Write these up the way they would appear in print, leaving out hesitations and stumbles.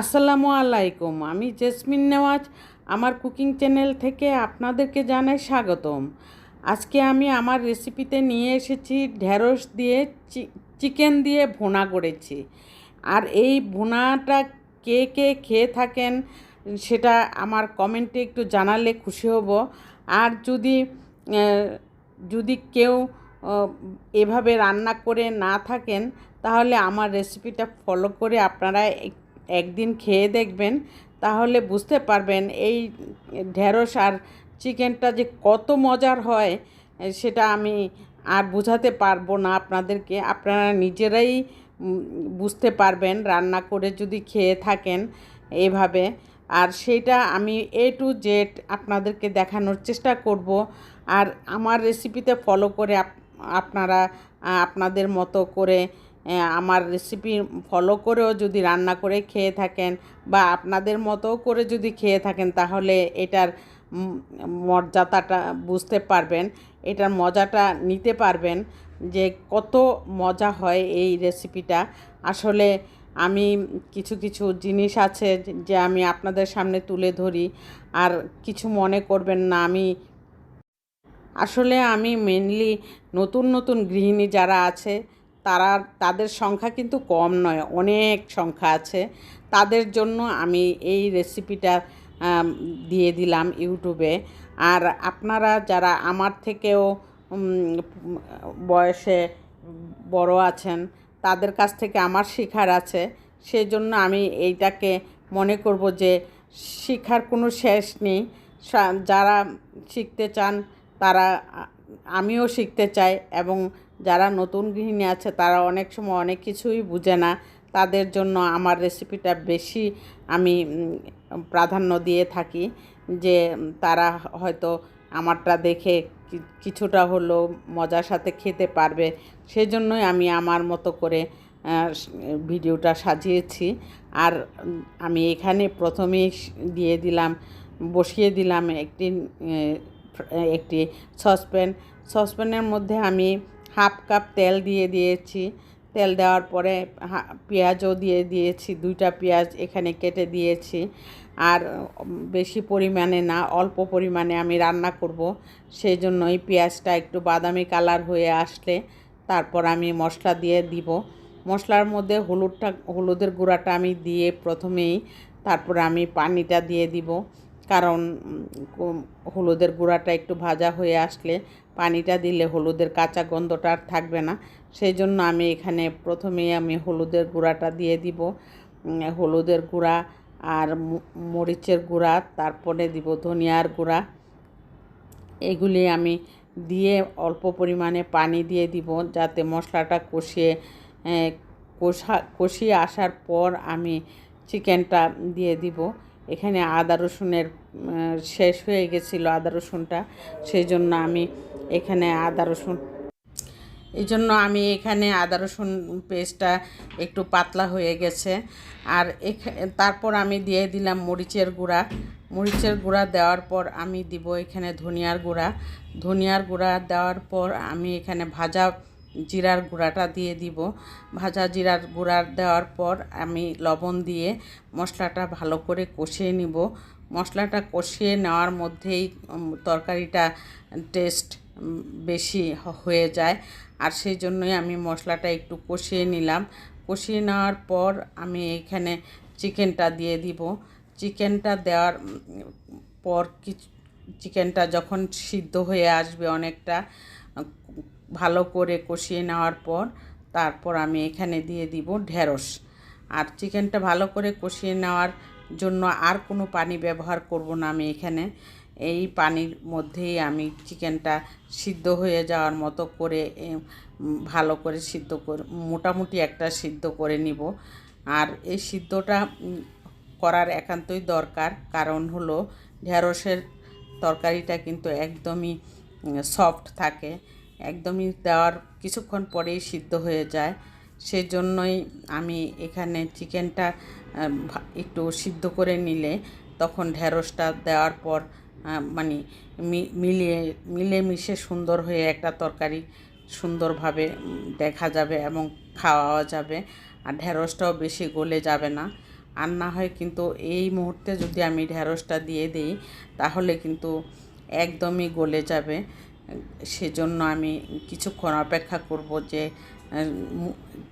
আসসালামু আলাইকুম। আমি জেসমিন নেওয়াজ আমার কুকিং চ্যানেল থেকে আপনাদেরকে জানাই স্বাগতম। আজকে আমি আমার রেসিপিতে নিয়ে এসেছি ঢেঁড়স দিয়ে চিকেন দিয়ে ভুনা করেছি। আর এই ভুনাটা কে কে খেয়ে থাকেন সেটা আমার কমেন্টে একটু জানালে খুশি হব। আর যদি কেউ এভাবে রান্না করে না থাকেন তাহলে আমার রেসিপিটা ফলো করে আপনারা একদিন খেয়ে দেখবেন, তাহলে বুঝতে পারবেন এই ঢেঁড়স আর চিকেনটা যে কত মজার হয় সেটা আমি আর বোঝাতে পারবো না আপনাদেরকে। আপনারা নিজেরাই বুঝতে পারবেন রান্না করে যদি খেয়ে থাকেন এভাবে। আর সেইটা আমি A to Z আপনাদেরকে দেখানোর চেষ্টা করব। আর আমার রেসিপিতে ফলো করে আপনারা আপনাদের মতো করে আমার রেসিপি ফলো করেও যদি রান্না করে খেয়ে থাকেন বা আপনাদের মতো করে যদি খেয়ে থাকেন তাহলে এটার মর্যাদাটা বুঝতে পারবেন, এটার মজাটা নিতে পারবেন যে কত মজা হয় এই রেসিপিটা। আসলে আমি কিছু কিছু জিনিস আছে যে আমি আপনাদের সামনে তুলে ধরি, আর কিছু মনে করবেন না। আমি মেনলি নতুন নতুন গৃহিণী যারা আছে তাদের সংখ্যা কিন্তু কম নয়, অনেক সংখ্যা আছে। তাদের জন্য আমি এই রেসিপিটা দিয়ে দিলাম ইউটিউবে। আর আপনারা যারা আমার থেকেও বয়সে বড় আছেন তাদের কাছ থেকে আমার শেখার আছে, সেই জন্য আমি এইটাকে মনে করব যে শিক্ষার কোনো শেষ নেই। যারা শিখতে চান তারা, আমিও শিখতে চাই। এবং যারা নতুন গৃহিণী আছে তারা অনেক সময় অনেক কিছুই বুঝে না, তাদের জন্য আমার রেসিপিটা বেশি আমি প্রাধান্য দিয়ে থাকি যে তারা হয়তো আমারটা দেখে কিছুটা হলেও মজার সাথে খেতে পারবে। সেজন্যই আমি আমার মতো করে ভিডিওটা সাজিয়েছি। আর আমি এখানে প্রথমেই বসিয়ে দিলাম একটি সসপ্যানের মধ্যে আমি হাফ কাপ তেল দিয়ে দিয়েছি। তেল দেওয়ার পরে পেঁয়াজও দিয়ে দিয়েছি, 2টা পেঁয়াজ এখানে কেটে দিয়েছি। আর বেশি পরিমাণে না, অল্প পরিমাণে আমি রান্না করব, সেই জন্য এই পেঁয়াজটা একটু বাদামি কালার হয়ে আসলে তারপর আমি মশলা দিয়ে দিব। মশলার মধ্যে হলুদের গুঁড়াটা আমি দিয়ে প্রথমেই তারপরে আমি পানিটা দিয়ে দিব, কারণ হলুদের গুঁড়াটা একটু ভাজা হয়ে আসলে পানিটা দিলে হলুদের কাঁচা গন্ধটা আর থাকবে না। সেই জন্য আমি এখানে প্রথমেই হলুদের গুঁড়াটা দিয়ে দিব, হলুদের গুঁড়া আর মরিচের গুঁড়া, তারপরে দিব ধনিয়ার গুঁড়া। এগুলি আমি দিয়ে অল্প পরিমাণে পানি দিয়ে দিব যাতে মশলাটা কষিয়ে আসার পর আমি চিকেনটা দিয়ে দিব। এখানে আদা রসুনের শেষ হয়ে গেছিলো আদা রসুনটা, সেই জন্য আমি এখানে আদা রসুন পেস্টটা একটু পাতলা হয়ে গেছে। আর তারপর আমি দিয়ে দিলাম মরিচের গুঁড়া দেওয়ার পর আমি দিব এখানে ধনিয়ার গুঁড়া দেওয়ার পর আমি এখানে ভাজা জিরার গুঁড়াটা দিয়ে দিব। ভাজা জিরার গুঁড়া দেওয়ার পর আমি লবণ দিয়ে মশলাটা ভালো করে কষিয়ে নিব। মশলাটা কষিয়ে নেওয়ার মধ্যেই তরকারিটা টেস্ট বেশি হয়ে যায়। আর সেই জন্যই আমি মশলাটা একটু কষিয়ে নিলাম। কষিয়ে নেওয়ার পর আমি এখানে চিকেনটা দিয়ে দিব। চিকেনটা দেওয়ার পর চিকেনটা যখন সিদ্ধ হয়ে আসবে অনেকটা ভালো করে কষিয়ে নেওয়ার পর তারপর আমি এখানে দিয়ে দিব ঢেঁড়স। আর চিকেনটা ভালো করে কষিয়ে নেওয়ার জন্য আর কোনো পানি ব্যবহার করব না। আমি এখানে এই পানির মধ্যেই আমি চিকেনটা সিদ্ধ হয়ে যাওয়ার মতো করে ভালো করে মোটামুটি একটা সিদ্ধ করে নিব। আর এই সিদ্ধটা করার একান্তই দরকার, কারণ হলো ঢেঁড়সের তরকারিটা কিন্তু একদমই সফট থাকে, একদমই দেওয়ার কিছুক্ষণ পরেই সিদ্ধ হয়ে যায়। সেজন্যই আমি এখানে চিকেনটা একটু সিদ্ধ করে নিলে তখন ঢেঁড়সটা দেওয়ার পর মানে মিলেমিশে সুন্দর হয়ে একটা তরকারি সুন্দরভাবে দেখা যাবে এবং খাওয়া যাবে। আর ঢেঁড়সটাও বেশি গলে যাবে না। আর না হয় কিন্তু এই মুহূর্তে যদি আমি ঢেঁড়সটা দিয়ে দিই তাহলে কিন্তু একদমই গলে যাবে। সেজন্য আমি কিছুক্ষণ অপেক্ষা করব যে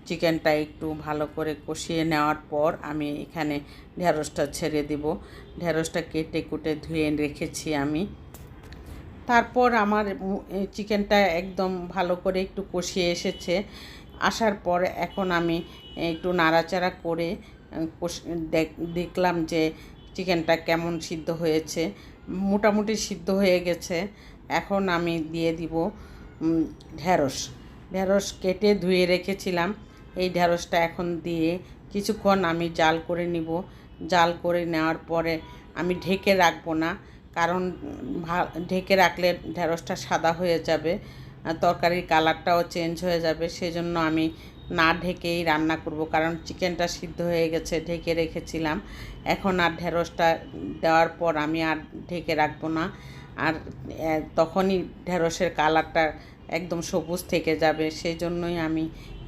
চিকেনটা একটু ভালো করে কষিয়ে নেওয়ার পর আমি এখানে ঢেঁড়সটা ছেড়ে দিব। ঢেঁড়সটা কেটে কুটে ধুয়ে রেখেছি আমি। তারপর আমার চিকেনটা একদম ভালো করে একটু কষিয়ে এসেছে। আসার পর এখন আমি একটু নাড়াচাড়া করে দেখলাম যে চিকেনটা কেমন সিদ্ধ হয়েছে। মোটামুটি সিদ্ধ হয়ে গেছে। এখন আমি দিয়ে দিব ঢেঁড়স। ঢেঁড়স কেটে ধুয়ে রেখেছিলাম। এই ঢেঁড়সটা এখন দিয়ে কিছুক্ষণ আমি জাল করে নিব। জাল করে নেওয়ার পরে আমি ঢেকে রাখবো না, কারণ ঢেকে রাখলে ঢেঁড়সটা সাদা হয়ে যাবে, তরকারির কালারটাও চেঞ্জ হয়ে যাবে। সেজন্য আমি না ঢেকেই রান্না করব, কারণ চিকেনটা সিদ্ধ হয়ে গেছে, ঢেকে রেখেছিলাম। এখন আর ঢেঁড়সটা দেওয়ার পর আমি আর ঢেকে রাখবো না, আর তখনই ঢেঁড়সের কালারটা একদম সবুজ থেকে যাবে। সেই জন্যই আমি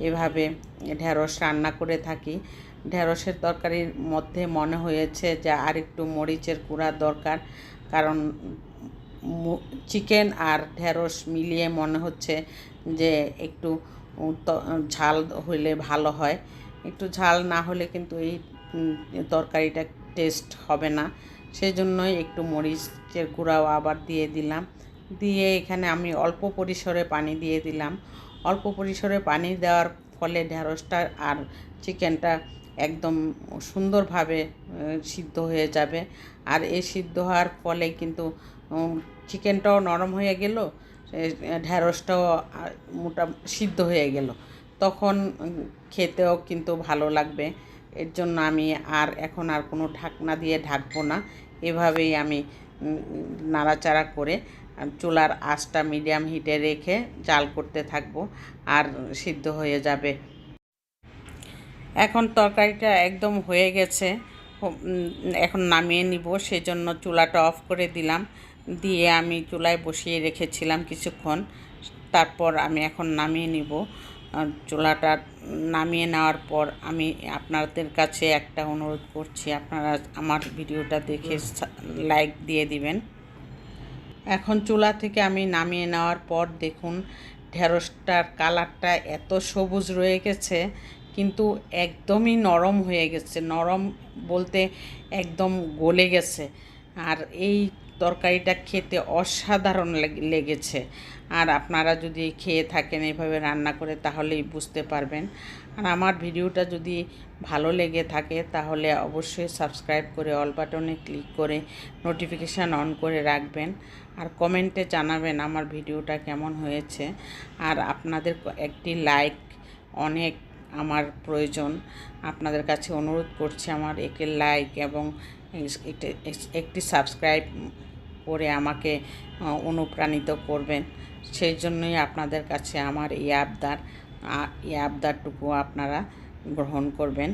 এভাবে ঢেঁড়স রান্না করে থাকি। ঢেঁড়সের তরকারির মধ্যে মনে হয়েছে যে আর একটু মরিচের গুঁড়া দরকার, কারণ চিকেন আর ঢেঁড়স মিলিয়ে মনে হচ্ছে যে একটু ঝাল হইলে ভালো হয়। একটু ঝাল না হলে কিন্তু এই তরকারিটা টেস্ট হবে না। সেই জন্যই একটু মরিচের গুঁড়াও আবার দিয়ে দিলাম। দিয়ে এখানে আমি অল্প পরিসরে পানি দিয়ে দিলাম। অল্প পরিসরে পানি দেওয়ার ফলে ঢেঁড়সটা আর চিকেনটা একদম সুন্দরভাবে সিদ্ধ হয়ে যাবে। আর এই সিদ্ধ হওয়ার ফলে কিন্তু চিকেনটাও নরম হয়ে গেল, ঢেঁড়সটাও সিদ্ধ হয়ে গেল। তখন খেতেও কিন্তু ভালো লাগবে। এর জন্য আমি এখন আর কোনো ঢাকনা দিয়ে ঢাকবো না। এভাবেই আমি নাড়াচাড়া করে চুলার আঁচটা মিডিয়াম হিটে রেখে জাল করতে থাকবো, আর সিদ্ধ হয়ে যাবে। এখন তরকারিটা একদম হয়ে গেছে। এখন নামিয়ে নিব, সেজন্য চুলাটা অফ করে দিলাম। দিয়ে আমি চুলায় বসিয়ে রেখেছিলাম কিছুক্ষণ। তারপর আমি এখন নামিয়ে নিব। চুলাটা নামিয়ে নেওয়ার পর আমি আপনাদের কাছে একটা অনুরোধ করছি, আপনারা আমার ভিডিওটা দেখে লাইক দিয়ে দিবেন। এখন চুলা থেকে আমি নামিয়ে নেওয়ার পর দেখুন ঢেঁড়সটার কালারটা এত সবুজ রয়ে গেছে, কিন্তু একদমই নরম হয়ে গেছে। নরম বলতে একদম গলে গেছে। আর এই তরকারিটা খেতে অসাধারণ লেগেছে। আর আপনারা যদি খেয়ে থাকেন এভাবে রান্না করে তাহলেই বুঝতে পারবেন। আর আমার ভিডিওটা যদি ভালো লেগে থাকে তাহলে অবশ্যই সাবস্ক্রাইব করে অল বাটনে ক্লিক করে নোটিফিকেশান অন করে রাখবেন। আর কমেন্টে জানাবেন আমার ভিডিওটা কেমন হয়েছে। আর আপনাদের একটি লাইক অনেক আমার প্রয়োজন। আপনাদের কাছে অনুরোধ করছি আমার একটি লাইক এবং একটি সাবস্ক্রাইব করে আমাকে অনুপ্রাণিত করবেন। সেই জন্যই আপনাদের কাছে আমার এই আবদারটুকু আপনারা গ্রহণ করবেন।